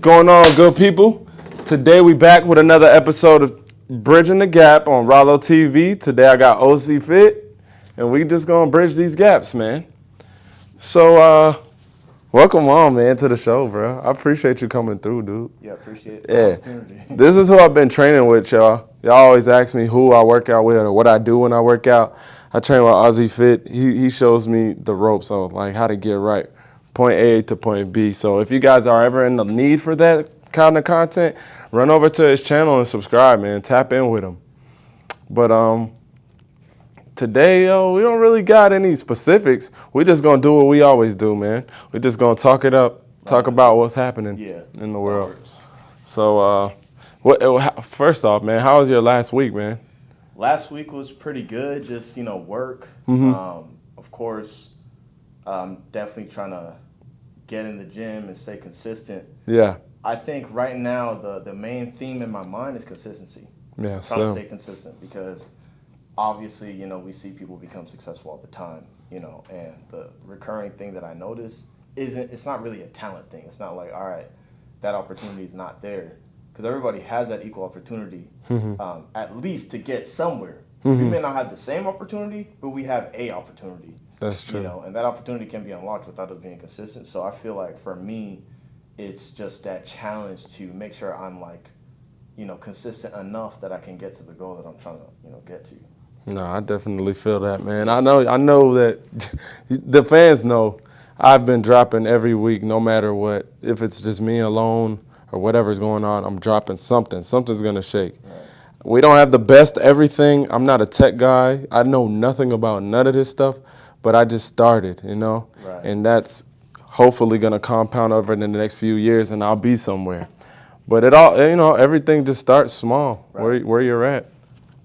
going on, good people? Today we back with another episode of Bridging the Gap on Rollo TV. Today I got OC Fit, and we just gonna bridge these gaps, man. So, welcome on, man, to the show, bro. I appreciate you coming through, dude. Yeah, appreciate the opportunity. This is who I've been training with, y'all. Y'all always ask me who I work out with or what I do when I work out. I train with Ozzy Fit. He shows me the ropes on like how to get right, point A to point B. So if you guys are ever in the need for that kind of content, run over to his channel and subscribe, man. Tap in with him. But today, we don't really got any specifics. We just gonna do what we always do, man. We just gonna talk it up, talk about what's happening in the world. So, first off, man, how was your last week, man? Last week was pretty good. Just work. Of course, definitely trying to get in the gym and stay consistent. Yeah. I think right now the main theme in my mind is consistency. Yeah. Trying to stay consistent because obviously, we see people become successful all the time, and the recurring thing that I notice it's not really a talent thing. It's not like, all right, that opportunity is not there. Because everybody has that equal opportunity, at least to get somewhere. We may not have the same opportunity, but we have a opportunity. That's true. And that opportunity can be unlocked without us being consistent. So I feel like for me, it's just that challenge to make sure I'm consistent enough that I can get to the goal that I'm trying to, get to. No, I definitely feel that, man. I know that the fans know I've been dropping every week, no matter what. If it's just me alone or whatever's going on, I'm dropping something. Something's going to shake. Right. We don't have the best everything. I'm not a tech guy. I know nothing about none of this stuff, but I just started, Right. And that's hopefully going to compound over in the next few years, and I'll be somewhere. But it all, everything just starts small, right. where you're at.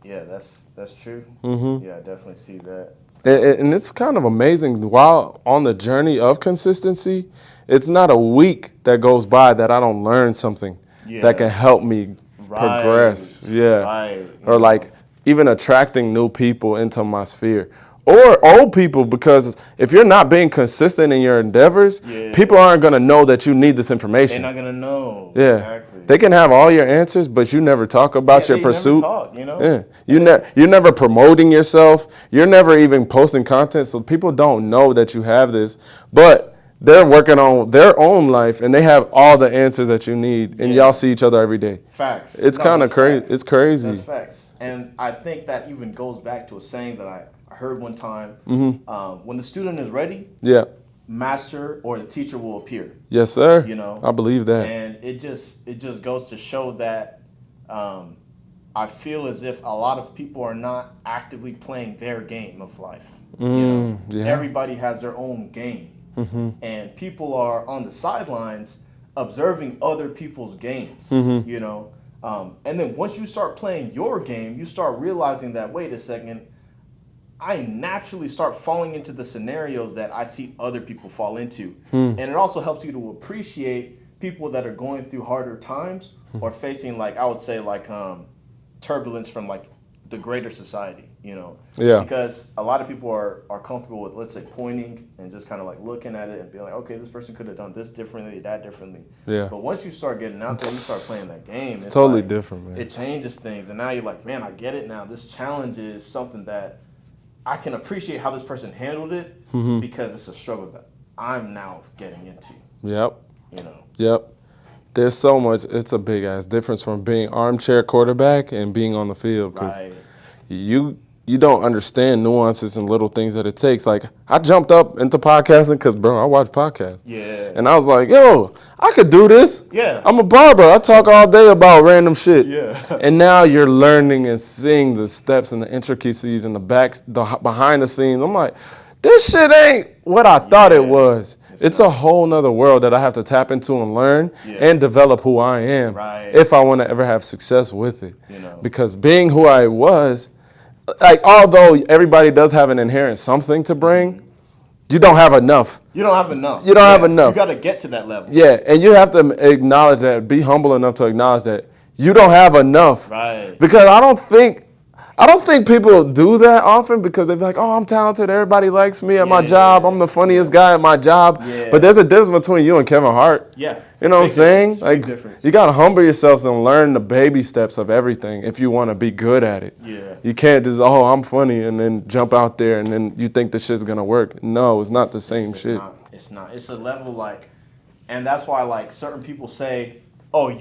Yeah, that's true. Yeah, I definitely see that. And it's kind of amazing. While on the journey of consistency, it's not a week that goes by that I don't learn something that can help me progress. Yeah. Right. Or like even attracting new people into my sphere. Or old people, because if you're not being consistent in your endeavors, people aren't going to know that you need this information. They're not going to know. Yeah. Exactly. They can have all your answers, but you never talk about your pursuit. Never talk, Yeah. You're never promoting yourself. You're never even posting content, so people don't know that you have this. But they're working on their own life, and they have all the answers that you need, and y'all see each other every day. Facts. It's kind of crazy. It's crazy. That's facts. And I think that even goes back to a saying that I heard one time. When the student is ready, master or the teacher will appear. Yes, sir. I believe that. And it just goes to show that I feel as if a lot of people are not actively playing their game of life. Everybody has their own game. And people are on the sidelines observing other people's games, and then once you start playing your game, you start realizing that, wait a second, I naturally start falling into the scenarios that I see other people fall into. And it also helps you to appreciate people that are going through harder times or facing, I would say, turbulence from, the greater society, Because a lot of people are comfortable with, let's say, pointing and just kind of, looking at it and being like, okay, this person could have done this differently, that differently. Yeah. But once you start getting out there, you start playing that game. It's totally different, man. It changes things. And now you're like, man, I get it now. This challenge is something that I can appreciate how this person handled it because it's a struggle that I'm now getting into. Yep. Yep. There's so much. It's a big ass difference from being armchair quarterback and being on the field, because you don't understand nuances and little things that it takes. Like, I jumped up into podcasting because, bro, I watch podcasts. Yeah. And I was like, yo, I could do this. Yeah. I'm a barber. I talk all day about random shit. Yeah. And now you're learning and seeing the steps and the intricacies and the behind the scenes. I'm like, this shit ain't what I thought it was. It's a whole nother world that I have to tap into and learn and develop who I am if I want to ever have success with it. Because being who I was, although everybody does have an inherent something to bring, you don't have enough. You don't have enough. You don't have enough. You got to get to that level. Yeah, and you have to acknowledge that, be humble enough to acknowledge that you don't have enough. Right. Because I don't think I don't think people do that often because they're like, oh, I'm talented. Everybody likes me at my job. I'm the funniest guy at my job. Yeah. But there's a difference between you and Kevin Hart. Yeah. You know what I'm saying? Big difference. You got to humble yourselves and learn the baby steps of everything if you want to be good at it. Yeah. You can't just, oh, I'm funny, and then jump out there and then you think the shit's going to work. No, it's not the same shit. It's not. It's a level like, and that's why like certain people say, oh,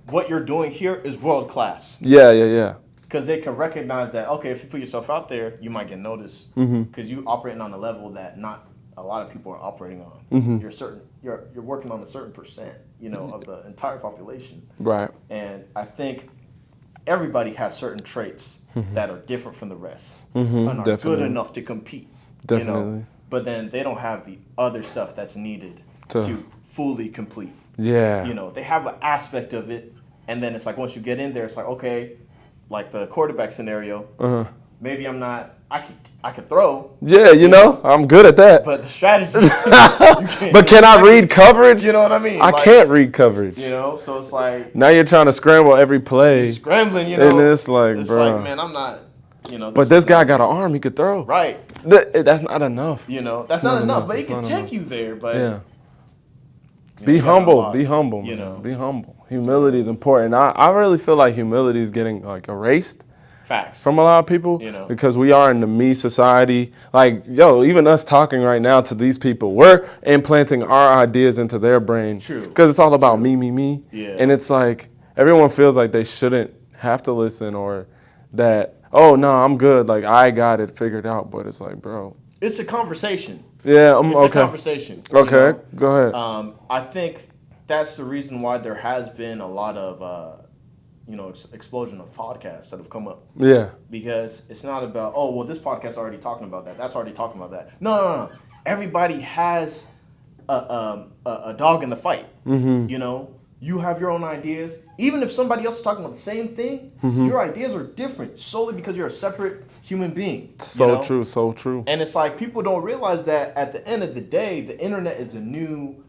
what you're doing here is world class. Yeah. Because they can recognize that, okay, if you put yourself out there, you might get noticed. Because you operating on a level that not a lot of people are operating on. You're working on a certain percent, of the entire population. Right. And I think everybody has certain traits that are different from the rest and are Definitely. good enough to compete. Definitely. But then they don't have the other stuff that's needed to fully complete. Yeah. They have an aspect of it, and then it's like once you get in there, it's like, okay, like the quarterback scenario, maybe I'm not. I could throw. Yeah, I'm good at that. But the strategy. But can I read coverage? You know what I mean? I can't read coverage. So it's like now you're trying to scramble every play. Scrambling, and it's like, bro. Man, I'm not. But this guy got an arm; he could throw. Right. That's not enough. That's not enough. But it can take you there. But yeah. Be humble. Be humble. Be humble. Humility is important. I really feel like humility is getting like erased. Facts. From a lot of people, because we are in the me society. Like, even us talking right now to these people, we're implanting our ideas into their brain. True. Because it's all about me. Yeah. And it's like everyone feels like they shouldn't have to listen or that, oh, no, I'm good. Like, I got it figured out. But it's like, bro. It's a conversation. Yeah, it's okay. a conversation. Okay, go ahead. I think that's the reason why there has been a lot of explosion of podcasts that have come up. Yeah. Because it's not about, oh, well, this podcast's already talking about that. That's already talking about that. No. Everybody has a dog in the fight. You have your own ideas. Even if somebody else is talking about the same thing, your ideas are different solely because you're a separate human being. So true. And it's like people don't realize that at the end of the day, the internet is a new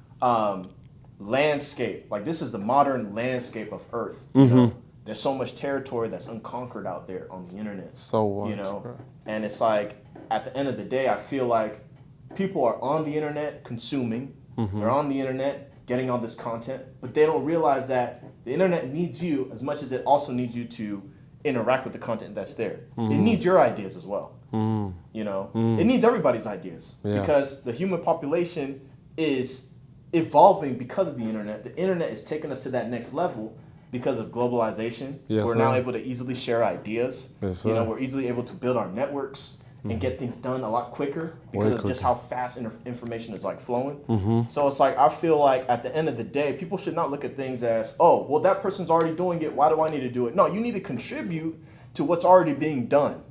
landscape. Like this is the modern landscape of Earth. There's so much territory that's unconquered out there on the internet. So much, and it's like at the end of the day, I feel like people are on the internet consuming. They're on the internet getting all this content, but they don't realize that the internet needs you as much as it also needs you to interact with the content that's there. It needs your ideas as well. It needs everybody's ideas because the human population is evolving because of the internet. The internet is taking us to that next level because of globalization. We're now able to easily share ideas. We're easily able to build our networks and get things done a lot quicker because of just how fast information is like flowing. So it's like I feel like at the end of the day, people should not look at things as, oh, well, that person's already doing it. Why do I need to do it? No, you need to contribute to what's already being done.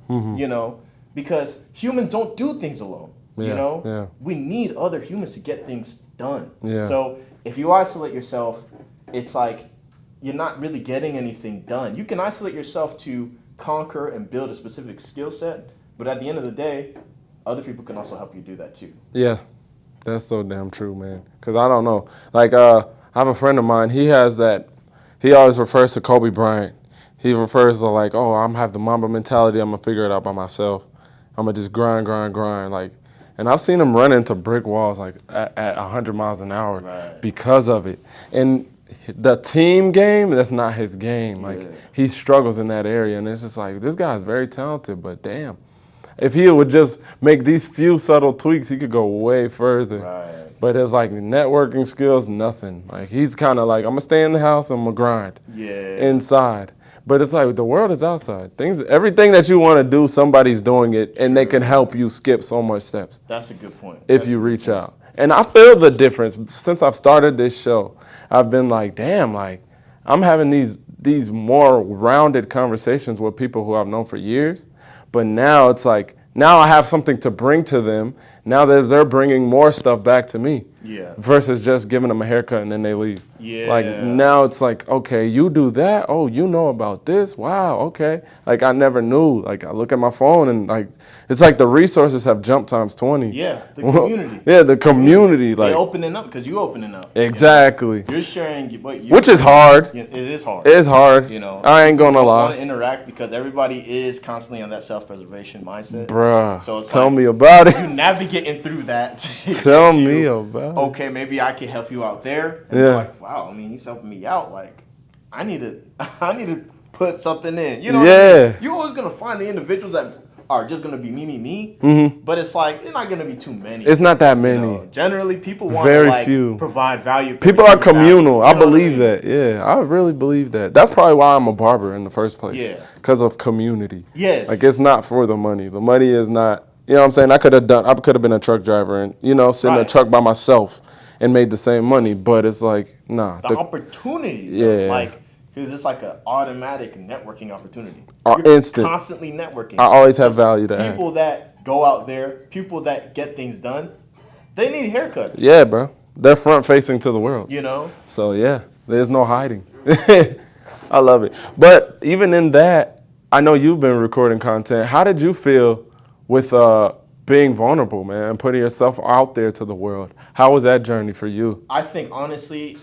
Because humans don't do things alone. We need other humans to get things done. So if you isolate yourself, it's like you're not really getting anything done. You can isolate yourself to conquer and build a specific skill set, but at the end of the day, other people can also help you do that too. Yeah, that's so damn true, man. Because I don't know. Like, I have a friend of mine, he has that, he always refers to Kobe Bryant. He refers to like, oh, I'm have the Mamba mentality, I'm going to figure it out by myself. I'm going to just grind. Like, and I've seen him run into brick walls like at 100 miles an hour because of it. And the team game, that's not his game. Like, he struggles in that area. And it's just like, this guy's very talented, but damn. If he would just make these few subtle tweaks, he could go way further. But his like networking skills, nothing. Like he's kind of like, I'm gonna stay in the house, I'm gonna grind inside. But it's like the world is outside. Everything that you want to do, somebody's doing it, and they can help you skip so much steps. That's a good point. If you reach out. And I feel the difference since I've started this show. I've been like, damn, like I'm having these more rounded conversations with people who I've known for years. But now it's like, now I have something to bring to them. Now that they're bringing more stuff back to me. Versus just giving them a haircut and then they leave. Like Yeah. now it's like, okay, you do that. Oh, you know about this. Wow. Okay. Like I never knew. Like I look at my phone and like it's like the resources have jumped times 20. Yeah, the community. Yeah, the community. They Like opening up because you opening up. exactly. You're sharing what you. Which is hard. It is hard. It's hard. You know, I ain't gonna people don't want lie. to interact because everybody is constantly on that self-preservation mindset. Bruh. So it's Tell like, me about you it. navigating through that. Tell me about it. Okay, maybe I can help you out there. And Yeah. you're like, wow, I mean, he's helping me out. Like, I need to put something in. You know what I Yeah. mean? You're always gonna find the individuals that are just gonna be me. Mm-hmm. But it's like they're not gonna be too many. It's not that You many. know? Generally, people want Very to like few. provide value. People are communal. I You know what believe mean? that. Yeah, I really believe that. That's probably why I'm a barber in the first place. Yeah. Because of community. Yes. Like it's not for the money. The money is not. You know what I'm saying? I could have been a truck driver and sit in a Right. truck by myself and made the same money. But it's like nah. The opportunity, though, Yeah. like, because it's like an automatic networking opportunity. Are You're instant. constantly networking. I always have value to add. People that go out there, people that get things done, they need haircuts. Yeah, bro. They're front facing to the world. You know? So yeah, there's no hiding. I love it. But even in that, I know you've been recording content. How did you feel with being vulnerable, man, and putting yourself out there to the world? How was that journey for you? I think honestly,